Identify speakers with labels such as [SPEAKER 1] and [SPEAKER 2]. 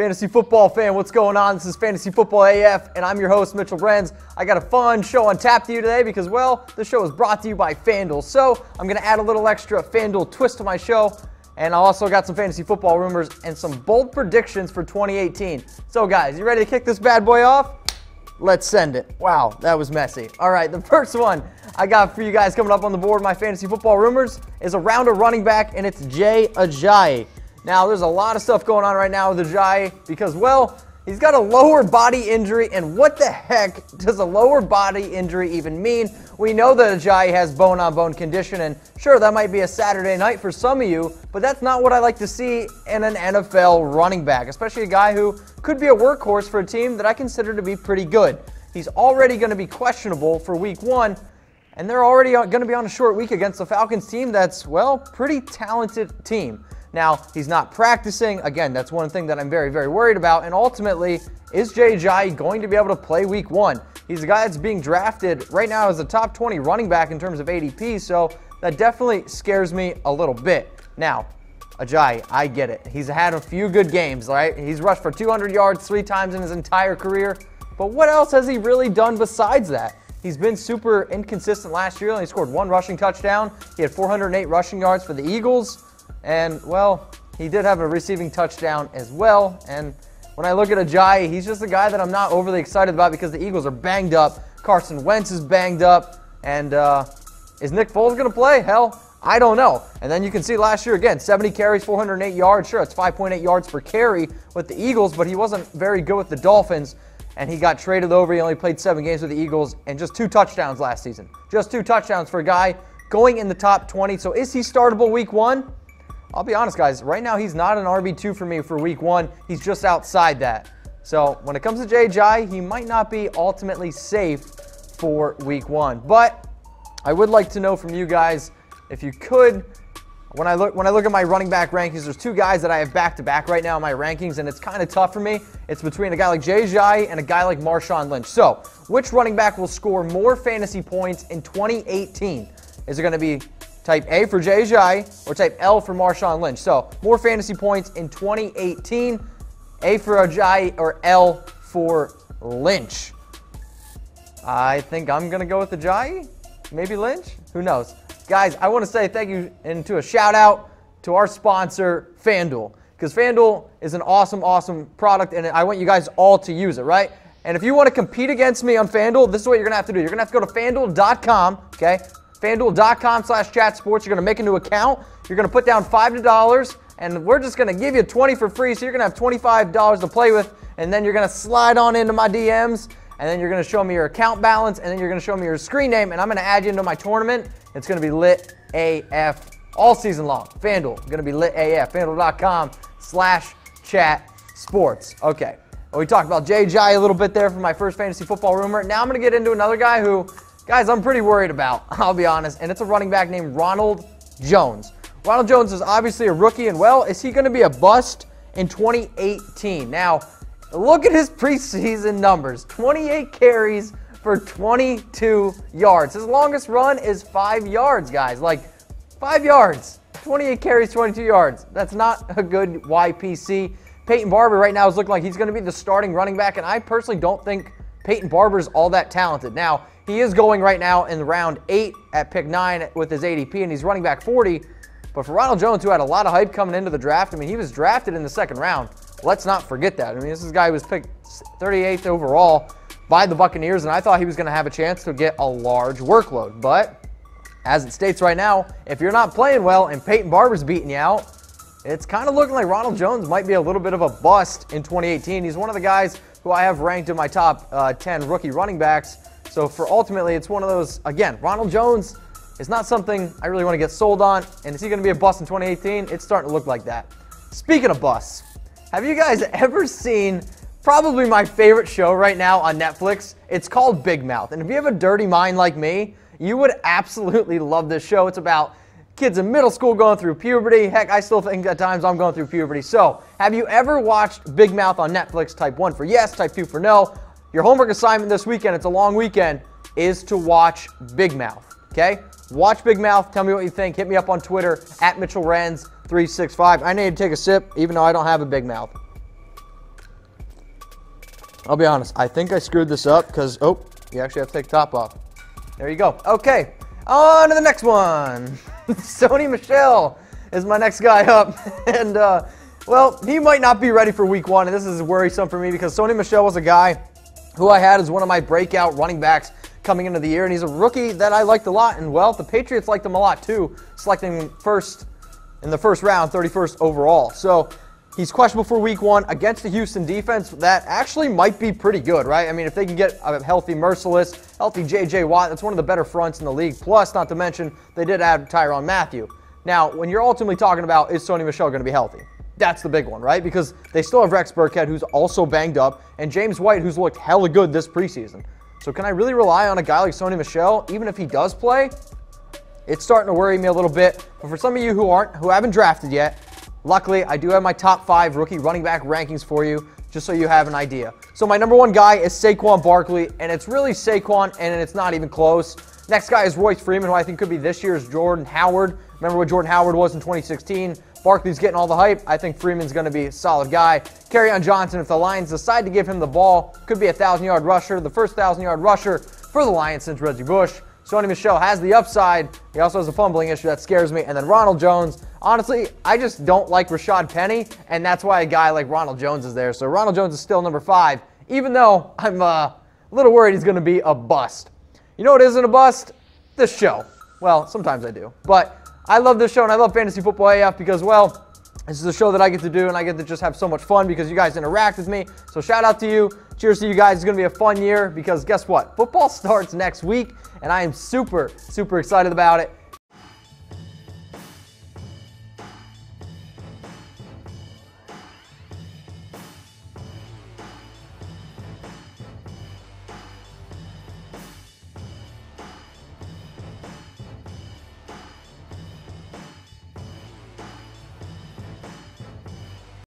[SPEAKER 1] Fantasy football fan, what's going on? This is Fantasy Football AF, and I'm your host, Mitchell Renz. I got a fun show on tap to you today because, well, the show is brought to you by FanDuel. So I'm going to add a little extra FanDuel twist to my show, and I also got some fantasy football rumors and some bold predictions for 2018. So, guys, you ready to kick this bad boy off? Let's send it. Wow, that was messy. All right, the first one I got for you guys coming up on the board, my fantasy football rumors, is around a running back, and it's Jay Ajayi. Now, there's a lot of stuff going on right now with Ajayi because, well, he's got a lower body injury, and what the heck does a lower body injury even mean? We know that Ajayi has bone-on-bone condition, and sure, that might be a Saturday night for some of you, but that's not what I like to see in an NFL running back, especially a guy who could be a workhorse for a team that I consider to be pretty good. He's already going to be questionable for Week 1, and they're already going to be on a short week against the Falcons team that's, well, pretty talented team. Now, he's not practicing. Again, that's one thing that I'm very, very worried about. And ultimately, is Jay Ajayi going to be able to play Week 1? He's a guy that's being drafted right now as a top 20 running back in terms of ADP, so that definitely scares me a little bit. Now, Ajayi, I get it. He's had a few good games, right? He's rushed for 200 yards 3 times in his entire career. But what else has he really done besides that? He's been super inconsistent last year. He only scored 1 rushing touchdown. He had 408 rushing yards for the Eagles. And, well, he did have a receiving touchdown as well. And when I look at Ajayi, he's just a guy that I'm not overly excited about because the Eagles are banged up. Carson Wentz is banged up. And is Nick Foles going to play? Hell, I don't know. And then you can see last year, again, 70 carries, 408 yards. Sure, it's 5.8 yards per carry with the Eagles, but he wasn't very good with the Dolphins. And he got traded over. He only played 7 games with the Eagles and just 2 touchdowns last season. Just 2 touchdowns for a guy going in the top 20. So is he startable Week 1? I'll be honest, guys. Right now, he's not an RB2 for me for Week 1. He's just outside that. So when it comes to Jay Ajayi, he might not be ultimately safe for Week 1. But I would like to know from you guys, if you could, when I look at my running back rankings, there's 2 guys that I have back-to-back right now in my rankings, and it's kind of tough for me. It's between a guy like Jay Ajayi and a guy like Marshawn Lynch. So which running back will score more fantasy points in 2018? Is it going to be type A for Jay Ajayi or type L for Marshawn Lynch? So more fantasy points in 2018, A for Ajayi or L for Lynch? I think I'm going to go with Ajayi, maybe Lynch, who knows? Guys, I want to say thank you and to a shout out to our sponsor, FanDuel, because FanDuel is an awesome, awesome product, and I want you guys all to use it, right? And if you want to compete against me on FanDuel, this is what you're going to have to do. You're going to have to go to FanDuel.com, okay? FanDuel.com/chatsports. You're going to make a new account. You're going to put down $5, and we're just going to give you 20 for free. So you're going to have $25 to play with, and then you're going to slide on into my DMs, and then you're going to show me your account balance, and then you're going to show me your screen name, and I'm going to add you into my tournament. It's going to be lit AF all season long. FanDuel, going to be lit AF. FanDuel.com/chatsports. Okay. Well, we talked about Jay Ajayi a little bit there for my first fantasy football rumor. Now I'm going to get into another guy who, guys, I'm pretty worried about, I'll be honest, and it's a running back named Ronald Jones. Ronald Jones is obviously a rookie, and, well, is he going to be a bust in 2018? Now, look at his preseason numbers. 28 carries for 22 yards. His longest run is 5 yards, guys. Like, 5 yards. 28 carries, 22 yards. That's not a good YPC. Peyton Barber right now is looking like he's going to be the starting running back, and I personally don't think Peyton Barber is all that talented. Now, he is going right now in round 8 at pick 9 with his ADP, and he's running back 40. But for Ronald Jones, who had a lot of hype coming into the draft, I mean, he was drafted in the 2nd round. Let's not forget that. I mean, this is a guy who was picked 38th overall by the Buccaneers, and I thought he was going to have a chance to get a large workload. But as it states right now, if you're not playing well and Peyton Barber's beating you out, it's kind of looking like Ronald Jones might be a little bit of a bust in 2018. He's one of the guys who I have ranked in my top 10 rookie running backs. So for ultimately, it's one of those, again, Ronald Jones is not something I really want to get sold on. And is he going to be a bust in 2018? It's starting to look like that. Speaking of busts, have you guys ever seen probably my favorite show right now on Netflix? It's called Big Mouth. And if you have a dirty mind like me, you would absolutely love this show. It's about kids in middle school going through puberty. Heck, I still think at times I'm going through puberty. So, have you ever watched Big Mouth on Netflix? Type 1 for yes, type 2 for no. Your homework assignment this weekend, it's a long weekend, is to watch Big Mouth, okay? Watch Big Mouth. Tell me what you think. Hit me up on Twitter, @MitchellRenz365. I need to take a sip, even though I don't have a big mouth. I'll be honest, I think I screwed this up because, oh, you actually have to take the top off. There you go. Okay, on to the next one. Sony Michel is my next guy up. And, well, he might not be ready for week 1, and this is worrisome for me because Sony Michel was a guy who I had as one of my breakout running backs coming into the year, and he's a rookie that I liked a lot. And, well, the Patriots liked him a lot too, selecting him first in the first round, 31st overall. So he's questionable for week 1 against the Houston defense that actually might be pretty good, right? I mean, if they can get a healthy Merciless, healthy J.J. Watt, that's one of the better fronts in the league. Plus, not to mention, they did add Tyrann Mathieu. Now, when you're ultimately talking about is Sony Michel going to be healthy? That's the big one, right? Because they still have Rex Burkhead, who's also banged up, and James White, who's looked hella good this preseason. So can I really rely on a guy like Sony Michel, even if he does play? It's starting to worry me a little bit. But for some of you who haven't drafted yet, luckily, I do have my top 5 rookie running back rankings for you, just so you have an idea. So my number 1 guy is Saquon Barkley, and it's really Saquon, and it's not even close. Next guy is Royce Freeman, who I think could be this year's Jordan Howard. Remember what Jordan Howard was in 2016? Barkley's getting all the hype. I think Freeman's going to be a solid guy. Kerryon Johnson, if the Lions decide to give him the ball, could be a 1,000-yard rusher, the first 1,000-yard rusher for the Lions since Reggie Bush. Sony Michel has the upside. He also has a fumbling issue that scares me. And then Ronald Jones. Honestly, I just don't like Rashad Penny, and that's why a guy like Ronald Jones is there. So Ronald Jones is still number 5, even though I'm a little worried he's going to be a bust. You know what isn't a bust? This show. Well, sometimes I do. But I love this show, and I love Fantasy Football AF because, well, this is a show that I get to do, and I get to just have so much fun because you guys interact with me. So shout out to you. Cheers to you guys. It's going to be a fun year because guess what? Football starts next week, and I am super, super excited about it.